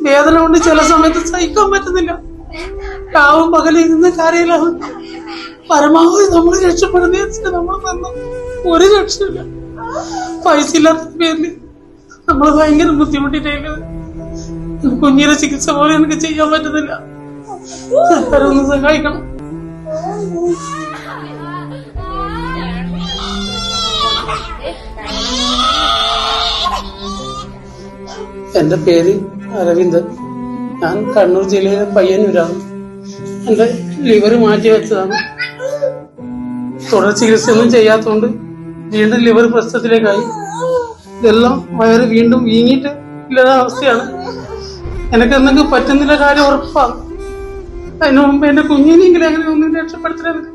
വേദന കൊണ്ട് ചില സമയത്ത് സഹിക്കാൻ പറ്റുന്നില്ല. രാവും പകലിൽ നിന്ന് കരയിലാണ്. പരമാവധി നമ്മൾ രക്ഷപ്പെടുന്ന നമ്മൾ തന്നു ഒരു രക്ഷയില്ല. പൈസ ഇല്ലാത്ത പേരില് നമ്മൾ ഭയങ്കര ബുദ്ധിമുട്ടിട്ടേക്കുന്നത്. കുഞ്ഞിന്റെ ചികിത്സ പോലെ എനിക്ക് ചെയ്യാൻ പറ്റുന്നില്ല. സർക്കാർ ഒന്ന് സഹായിക്കണം. എന്റെ പേര് അരവിന്ദൻ. ഞാൻ കണ്ണൂർ ജില്ലയിലെ പയ്യന്നൂരാണ്. എന്റെ ലിവർ മാറ്റി വെച്ചതാണ്. തുടർ ചികിത്സയൊന്നും ചെയ്യാത്തതുകൊണ്ട് വീണ്ടും ലിവർ പ്രശ്നത്തിലേക്കായി. ഇതെല്ലാം വയറ് വീണ്ടും വീങ്ങിയിട്ട് ഇല്ലാത്ത അവസ്ഥയാണ്. എനിക്ക് എന്തെങ്കിലും പറ്റുന്നില്ല കാര്യം ഉറപ്പാണ്. അതിനു മുമ്പ് എന്റെ കുഞ്ഞിനെങ്കിലും അങ്ങനെ ഒന്നും രക്ഷപ്പെടുത്തരുത്.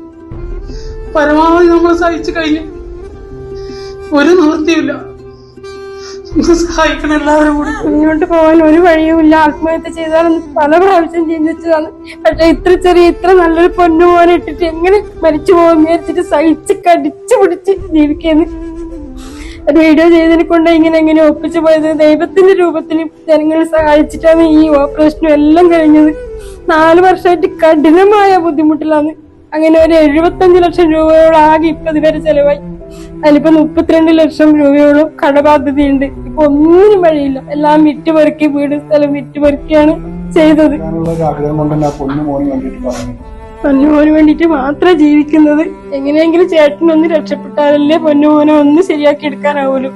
പരമാവധി നമ്മൾ സഹിച്ചു കഴിഞ്ഞു. ഒരു നിവൃത്തിയില്ല. സഹായിക്കണം എല്ലാവരും കൂടി. മുന്നോട്ട് പോകാൻ ഒരു വഴിയുമില്ല. ആത്മഹത്യ ചെയ്താലെന്ന് പല പ്രാവശ്യം ചിന്തിച്ചതാണ്. പക്ഷെ ഇത്ര നല്ലൊരു പൊന്നുമോനെ ഇട്ടിട്ട് എങ്ങനെ മരിച്ചു പോകാൻ വിചാരിച്ചിട്ട് സഹിച്ച് കടിച്ചു പിടിച്ച് ജീവിക്കുന്നു. ഒരു വീഡിയോ ചെയ്തതിനെ കൊണ്ട് എങ്ങനെ ഒപ്പിച്ചു പോയത്. ദൈവത്തിന്റെ രൂപത്തിൽ ജനങ്ങൾ സഹായിച്ചിട്ടാണ് ഈ ഓപ്പറേഷനും എല്ലാം കഴിഞ്ഞത്. 4 വർഷമായിട്ട് കഠിനമായ ബുദ്ധിമുട്ടിലാണ്. അങ്ങനെ ഒരു 75 ലക്ഷം രൂപയോളം ആകെ ഇപ്പൊ ഇതുവരെ ചെലവായി. അതിലിപ്പോ 32 ലക്ഷം രൂപയോളം കടബാധ്യതയുണ്ട്. ഇപ്പൊ ഒന്നിനും വഴിയില്ല. എല്ലാം വിറ്റുപെറുക്കി, വീട് സ്ഥലം വിറ്റുപെറുക്കിയാണ് ചെയ്തത്. പൊന്നുമോന് വേണ്ടിട്ട് മാത്രം ജീവിക്കുന്നത്. എങ്ങനെയെങ്കിലും ചേട്ടനൊന്ന് രക്ഷപ്പെട്ടാലല്ലേ പൊന്നുമോനെ ഒന്ന് ശരിയാക്കി എടുക്കാനാവൂലു.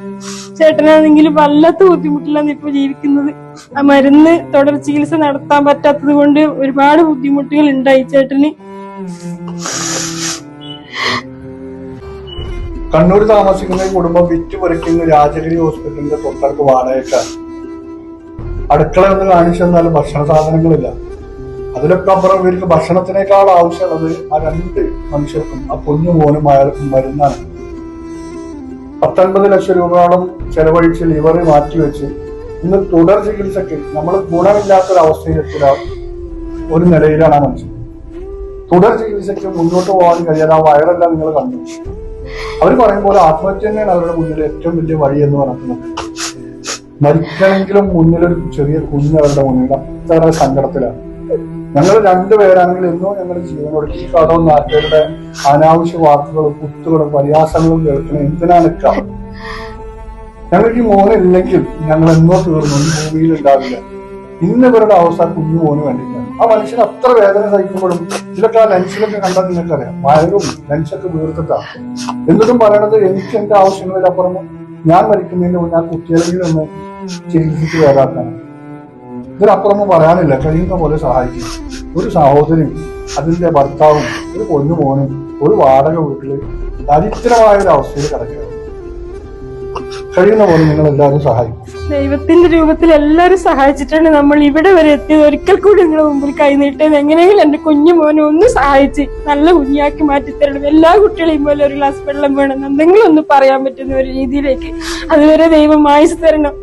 ചേട്ടനാണെങ്കിൽ വല്ലാത്ത ബുദ്ധിമുട്ടിലാണ് ഇപ്പൊ ജീവിക്കുന്നത്. ആ മരുന്ന് തുടർ ചികിത്സ നടത്താൻ പറ്റാത്തത് കൊണ്ട് ഒരുപാട് ബുദ്ധിമുട്ടുകൾ ഉണ്ടായി ചേട്ടന്. കണ്ണൂർ താമസിക്കുന്ന കുടുംബം വിറ്റുപറിക്കുന്ന രാജഗിരി ഹോസ്പിറ്റലിന്റെ തൊട്ടടുത്ത് വാടകയ്ക്കാണ്. അടുക്കള ഒന്ന് കാണിച്ചു തന്നാലും ഭക്ഷണ സാധനങ്ങളില്ല. അതിലൊക്കെ അപ്പുറം ഇവർക്ക് ഭക്ഷണത്തിനേക്കാൾ ആവശ്യമുള്ളത് ആ 2 മനുഷ്യർക്കും ആ കുഞ്ഞു മോനും അയാൾക്കും മരുന്നാണ്. 19 ലക്ഷം രൂപയോളം ചെലവഴിച്ച് ലിവർ മാറ്റിവെച്ച് ഇന്ന് തുടർ ചികിത്സക്ക് നമ്മൾ ഗുണമില്ലാത്തൊരവസ്ഥയിലെത്തിയ ഒരു നിലയിലാണ് ആ മനുഷ്യൻ. തുടർ ചികിത്സക്ക് മുന്നോട്ട് പോകാൻ കഴിയാതെ ആ വയറെല്ലാം നിങ്ങൾ കണ്ടു. അവർ പറയും പോലെ ആത്മഹത്യ തന്നെയാണ് അവരുടെ മുന്നിൽ ഏറ്റവും വലിയ വഴി എന്ന് പറയുന്നത്. മരിക്കണമെങ്കിലും മുന്നിലൊരു ചെറിയ കുഞ്ഞ് അവരുടെ മുന്നിൽ അത്ര സങ്കടത്തിലാണ്. ഞങ്ങൾ 2 പേരാണെങ്കിൽ എന്നോ ഞങ്ങൾ ജീവനോട് ഈ കടവും നാട്ടുകാരുടെ അനാവശ്യ വാക്കുകളും കുത്തുകളും പരിഹാസങ്ങളും കേൾക്കണം. എന്തിനാണ് ഞങ്ങൾക്ക് ഈ മോനില്ലെങ്കിൽ ഞങ്ങൾ എന്നോ തീർന്നു, ഈ ഭൂമിയിൽ ഉണ്ടാവില്ല. ഇന്ന് ഇവരുടെ അവസ്ഥ കുഞ്ഞു മോന് വേണ്ടിയിട്ടാണ്. ആ മനുഷ്യൻ അത്ര വേദന സഹിക്കുമ്പോഴും ഇതിലൊക്കെ ആ ലെൻസിലൊക്കെ കണ്ടാൽ നിങ്ങൾക്കറിയാം, വയറും ലെൻസൊക്കെ വീർത്തിട്ടാണ്. എന്നിട്ടും പറയണത് എനിക്ക് എന്റെ ആവശ്യങ്ങളിലപ്പുറം ഞാൻ മരിക്കുന്നതിന് മുന്നേ ആ കുട്ടികളെങ്കിലും ഒന്ന് ചികിത്സിച്ച് വേറാക്കാണ്. ഇതിനപ്പുറമൊന്നും പറയാനില്ല. കഴിയുന്ന പോലെ സഹായിക്കും. ഒരു സഹോദരിയും അതിന്റെ ഭർത്താവും ഒരു പൊന്നുമോനും ഒരു വാടക വീട്ടില് ദരിദ്രമായ ഒരു അവസ്ഥയിൽ കിടക്കുക. കഴിയുന്ന പോലെ നിങ്ങൾ എല്ലാവരും സഹായിക്കും. ദൈവത്തിന്റെ രൂപത്തിൽ എല്ലാരും സഹായിച്ചിട്ടാണ് നമ്മൾ ഇവിടെ വരെ എത്തിയത്. ഒരിക്കൽ കൂടി നിങ്ങളുടെ മുമ്പിൽ കൈനീട്ടത് എങ്ങനെയെങ്കിലും എന്റെ കുഞ്ഞു മോനെ ഒന്ന് സഹായിച്ച് നല്ല കുഞ്ഞാക്കി മാറ്റിത്തരണം. എല്ലാ കുട്ടികളെയും പോലെ ഒരു ഗ്ലാസ് വെള്ളം വേണം, എന്തെങ്കിലും ഒന്ന് പറയാൻ പറ്റുന്ന ഒരു രീതിയിലേക്ക്. അതുവരെ ദൈവം ആയുസ് തരണം.